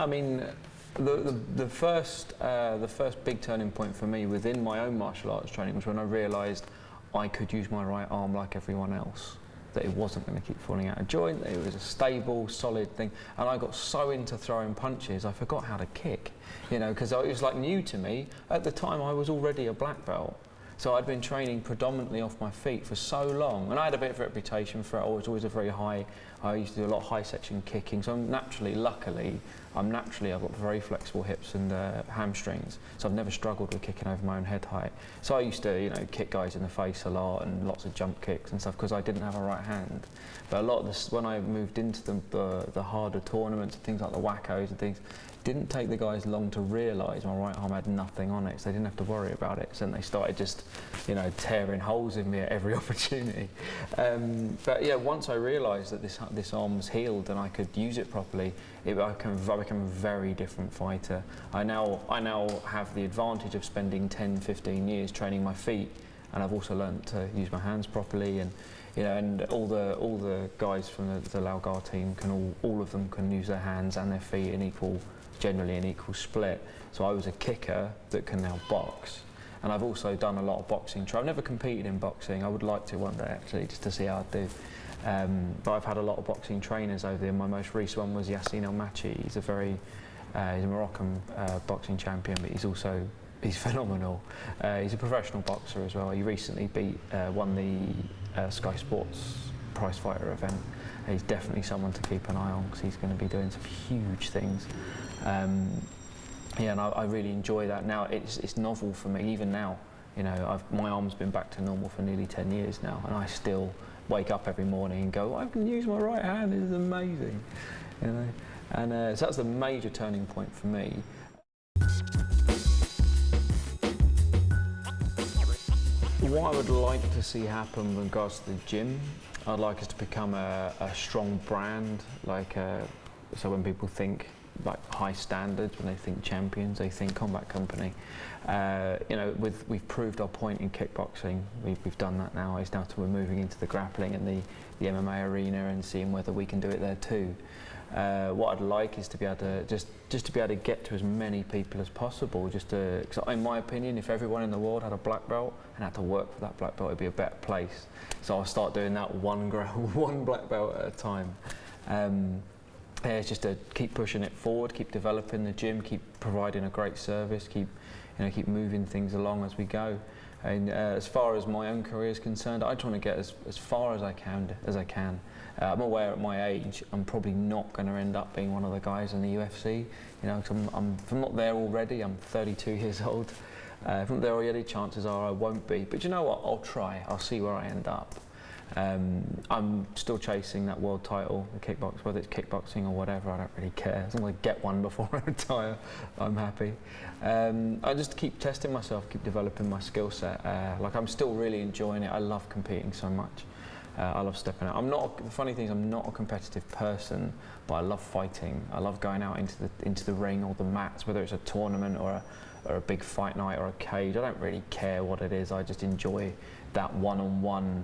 Yeah, I mean, the first big turning point for me within my own martial arts training was when I realised I could use my right arm like everyone else. That it wasn't going to keep falling out of joint, that it was a stable, solid thing. And I got so into throwing punches, I forgot how to kick, you know, because it was like new to me. At the time, I was already a black belt. So I'd been training predominantly off my feet for so long, and I had a bit of a reputation for it. I was always a very high, I used to do a lot of high section kicking, so luckily, I've got very flexible hips and hamstrings, so I've never struggled with kicking over my own head height. So I used to, you know, kick guys in the face a lot and lots of jump kicks and stuff because I didn't have a right hand. But a lot of this, when I moved into the harder tournaments and things like the wackos and things, didn't take the guys long to realise my right arm had nothing on it, so they didn't have to worry about it. So then they started just, you know, tearing holes in me at every opportunity. But yeah, once I realised that this arm was healed and I could use it properly, I became a very different fighter. I now have the advantage of spending 10, 15 years training my feet, and I've also learned to use my hands properly, and you know, and all the guys from the Laogar team all of them can use their hands and their feet generally an equal split. So I was a kicker that can now box, and I've also done a lot of boxing. I've never competed in boxing. I would like to one day actually, just to see how I do. But I've had a lot of boxing trainers over there. My most recent one was Yassine El Machi. He's a Moroccan boxing champion, but he's phenomenal. He's a professional boxer as well. He recently won the Sky Sports prize fighter event. He's definitely someone to keep an eye on because he's going to be doing some huge things. Yeah, and I really enjoy that. Now it's novel for me, even now. You know, my arm's been back to normal for nearly 10 years now, and I still wake up every morning and go, I can use my right hand, this is amazing. You know, and so that's the major turning point for me. What I would like to see happen with regards to the gym, I'd like us to become a strong brand, so when people think like high standards, when they think champions, they think combat company. You know, we've proved our point in kickboxing. We've done that now. It's now we're moving into the grappling and the MMA arena and seeing whether we can do it there too. What I'd like is to be able to just to be able to get to as many people as possible. Because in my opinion, if everyone in the world had a black belt and had to work for that black belt, it'd be a better place. So I'll start doing that one black belt at a time. Yeah, it's just to keep pushing it forward, keep developing the gym, keep providing a great service, keep moving things along as we go. And as far as my own career is concerned, I just want to get as far as I can. I'm aware at my age, I'm probably not going to end up being one of the guys in the UFC. You know, cause I'm not there already. I'm 32 years old. If I'm not there already, chances are I won't be. But you know what? I'll try. I'll see where I end up. I'm still chasing that world title, whether it's kickboxing or whatever, I don't really care. As long as I get one before I retire, I'm happy. I just keep testing myself, keep developing my skill set. I'm still really enjoying it. I love competing so much. I love stepping out. The funny thing is I'm not a competitive person, but I love fighting. I love going out into the ring or the mats, whether it's a tournament or a big fight night or a cage. I don't really care what it is. I just enjoy that one-on-one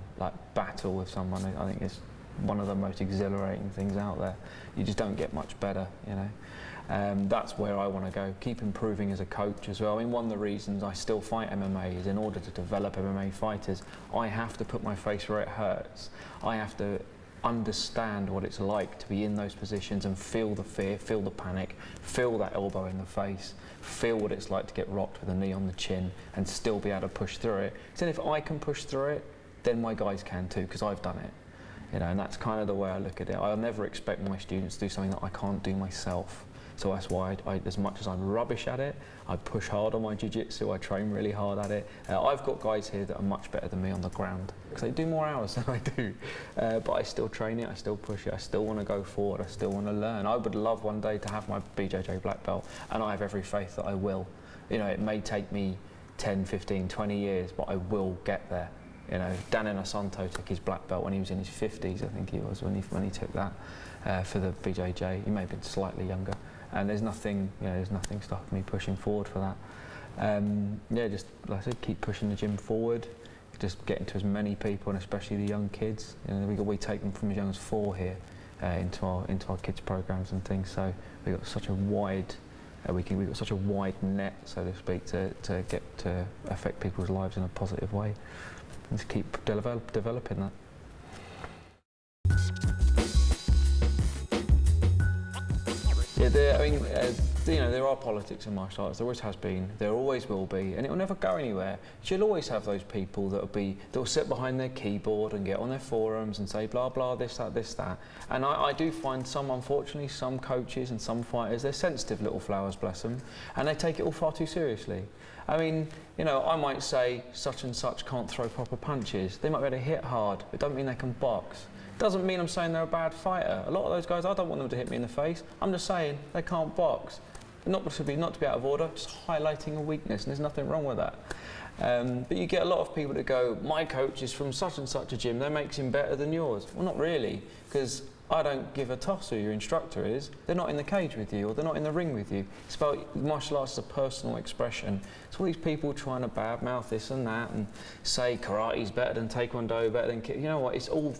battle with someone. I think it's one of the most exhilarating things out there. You just don't get much better, you know. That's where I want to go. Keep improving as a coach as well. I mean, one of the reasons I still fight MMA is in order to develop MMA fighters, I have to put my face where it hurts. I have to understand what it's like to be in those positions and feel the fear, feel the panic, feel that elbow in the face, feel what it's like to get rocked with a knee on the chin and still be able to push through it. So if I can push through it, then my guys can too, because I've done it. You know, and that's kind of the way I look at it. I'll never expect my students to do something that I can't do myself. So that's why, as much as I'm rubbish at it, I push hard on my Ju-Jitsu, I train really hard at it. I've got guys here that are much better than me on the ground, because they do more hours than I do. But I still train it, I still push it, I still want to go forward, I still want to learn. I would love one day to have my BJJ black belt, and I have every faith that I will. You know, it may take me 10, 15, 20 years, but I will get there. You know, Dan Inosanto took his black belt when he was in his 50s, I think he was, when he took that for the BJJ. He may have been slightly younger. And there's nothing stopping me pushing forward for that. Yeah, just like I said, keep pushing the gym forward, just getting to as many people, and especially the young kids. You know, we take them from as young as 4 here. into our kids programs and things. So we've got such a wide we've got such a wide net, so to speak, to get to affect people's lives in a positive way, and to keep developing that. Yeah, I mean, there are politics in martial arts. There always has been. There always will be, and it will never go anywhere. You'll always have those people that will sit behind their keyboard and get on their forums and say blah blah this that. And I do find unfortunately, some coaches and some fighters, they're sensitive little flowers, bless them, and they take it all far too seriously. I mean, I might say such and such can't throw proper punches. They might be able to hit hard, but it doesn't mean they can box. Doesn't mean I'm saying they're a bad fighter. A lot of those guys, I don't want them to hit me in the face. I'm just saying they can't box. Not to be out of order, just highlighting a weakness, and there's nothing wrong with that. But you get a lot of people that go, my coach is from such and such a gym, that makes him better than yours. Well, not really, because I don't give a toss who your instructor is. They're not in the cage with you, or they're not in the ring with you. It's about martial arts as a personal expression. It's all these people trying to badmouth this and that and say karate's better than Tae Kwon Do, better than you know what? It's all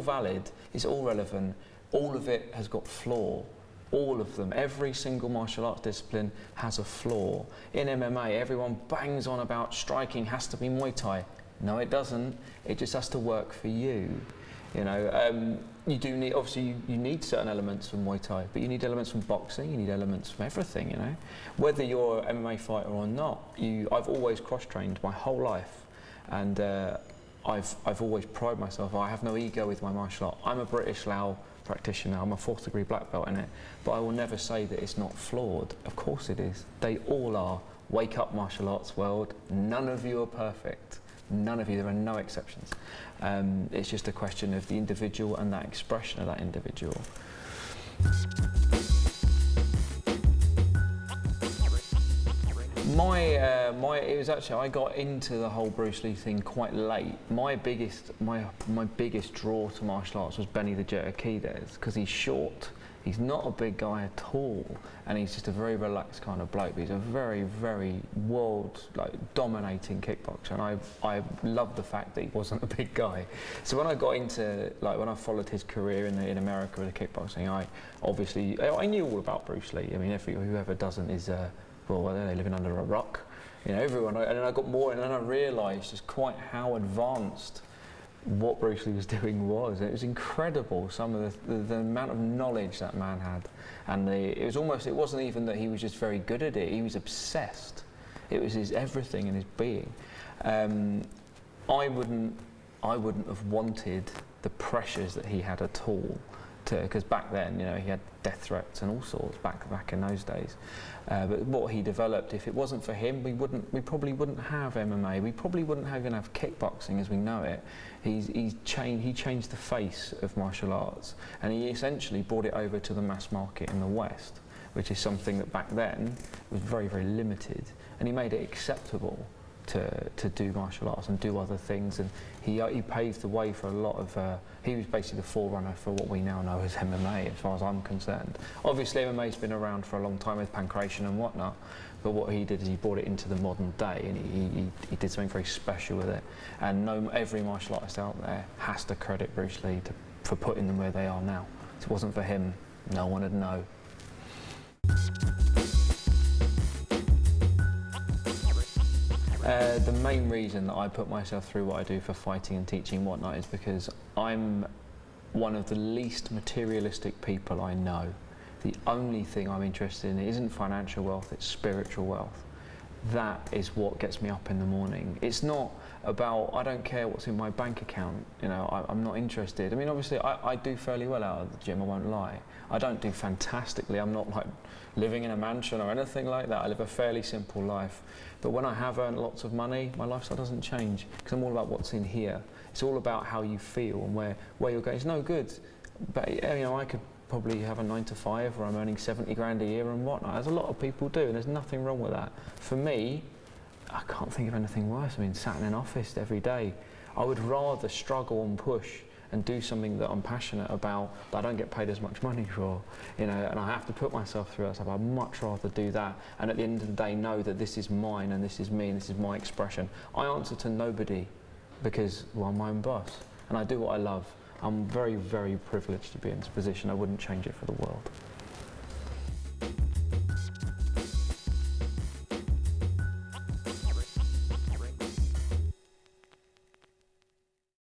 valid. It's all relevant. All of it has got flaw. All of them. Every single martial arts discipline has a flaw. In MMA, everyone bangs on about striking has to be Muay Thai. No, it doesn't. It just has to work for you. You do need, obviously you need certain elements from Muay Thai, but you need elements from boxing, you need elements from everything, Whether you're an MMA fighter or not, I've always cross-trained my whole life, and I've always prided myself. I have no ego with my martial art. I'm a British Lao practitioner, I'm a 4th degree black belt in it, but I will never say that it's not flawed. Of course it is. They all are. Wake up, martial arts world. None of you are perfect. None of you, there are no exceptions. It's just a question of the individual and that expression of that individual. It was actually, I got into the whole Bruce Lee thing quite late. My biggest draw to martial arts was Benny the Jet Akides, because he's short. He's not a big guy at all, and he's just a very relaxed kind of bloke. But he's a very, very dominating kickboxer, and I love the fact that he wasn't a big guy. So when I got into, when I followed his career in America with the kickboxing, I knew all about Bruce Lee. I mean, whoever doesn't is they're living under a rock. Everyone. And then I got more, and then I realised just quite how advanced what Bruce Lee was doing was. It was incredible, some of the amount of knowledge that man had, and it wasn't even that he was just very good at it, he was obsessed. It was his everything and his being. I wouldn't have wanted the pressures that he had at all, because back then, he had death threats and all sorts back in those days. But what he developed, if it wasn't for him, we probably wouldn't have MMA. We probably wouldn't even have kickboxing as we know it. He changed the face of martial arts, and he essentially brought it over to the mass market in the West, which is something that back then was very, very limited. And he made it acceptable to do martial arts and do other things, and he paved the way for a lot of. He was basically the forerunner for what we now know as MMA, as far as I'm concerned. Obviously, MMA's been around for a long time with pancration and whatnot, but what he did is he brought it into the modern day, and he did something very special with it. And every martial artist out there has to credit Bruce Lee for putting them where they are now. If it wasn't for him, no one would know. The main reason that I put myself through what I do for fighting and teaching and whatnot is because I'm one of the least materialistic people I know. The only thing I'm interested in isn't financial wealth, it's spiritual wealth. That is what gets me up in the morning. It's not about, I don't care what's in my bank account, I'm not interested. I mean, obviously I do fairly well out of the gym, I won't lie. I don't do fantastically, I'm not living in a mansion or anything like that. I live a fairly simple life. But when I have earned lots of money, my lifestyle doesn't change, because I'm all about what's in here. It's all about how you feel and where you're going. It's no good, but I could probably have a 9 to 5 where I'm earning 70 grand a year and whatnot, as a lot of people do, and there's nothing wrong with that. For me, I can't think of anything worse. I mean, sat in an office every day. I would rather struggle and push and do something that I'm passionate about, that I don't get paid as much money for, and I have to put myself through that stuff. I'd much rather do that, and at the end of the day know that this is mine and this is me and this is my expression. I answer to nobody because, I'm my own boss, and I do what I love. I'm very, very privileged to be in this position. I wouldn't change it for the world.